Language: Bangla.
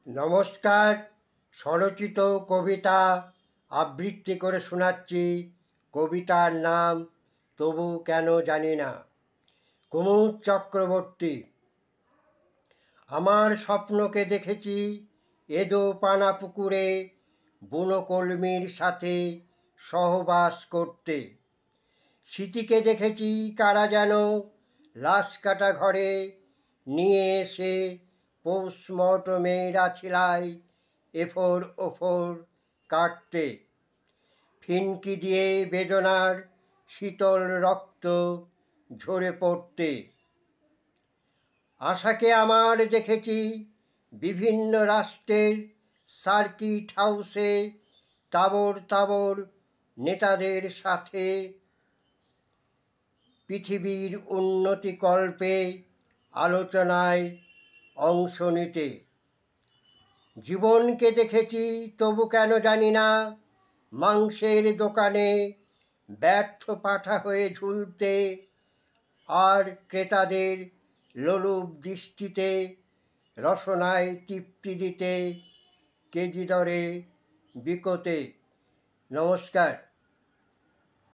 নমস্কার। স্বরচিত কবিতা আবৃত্তি করে শোনাচ্ছি। কবিতার নাম তবু কেন জানি না। কুমুদ চক্রবর্তী। আমার স্বপ্নকে দেখেছি এদো পানা পুকুরে বুনো কলমির সাথে সহবাস করতে। স্মৃতিকে দেখেছি কারা যেন লাশ কাটা ঘরে নিয়ে এসে পোস্টমর্টমের আছিলায় এফোর ওফোর কাটতে। ফিনকি দিয়ে বেদনার শীতল রক্ত ঝরে পড়তে। আশাকে আমার দেখেছি বিভিন্ন রাষ্ট্রের সার্কিট হাউসে তাবর তাবর নেতাদের সাথে পৃথিবীর উন্নতিকল্পে আলোচনায় অংশ নিতে। জীবনকে দেখেছি তবু কেন জানি না মাংসের দোকানে ব্যর্থ পাঁঠা হয়ে ঝুলতে, আর ক্রেতাদের লোলুপ দৃষ্টিতে রসনায় তৃপ্তি দিতে কেজি দরে বিকোতে। নমস্কার।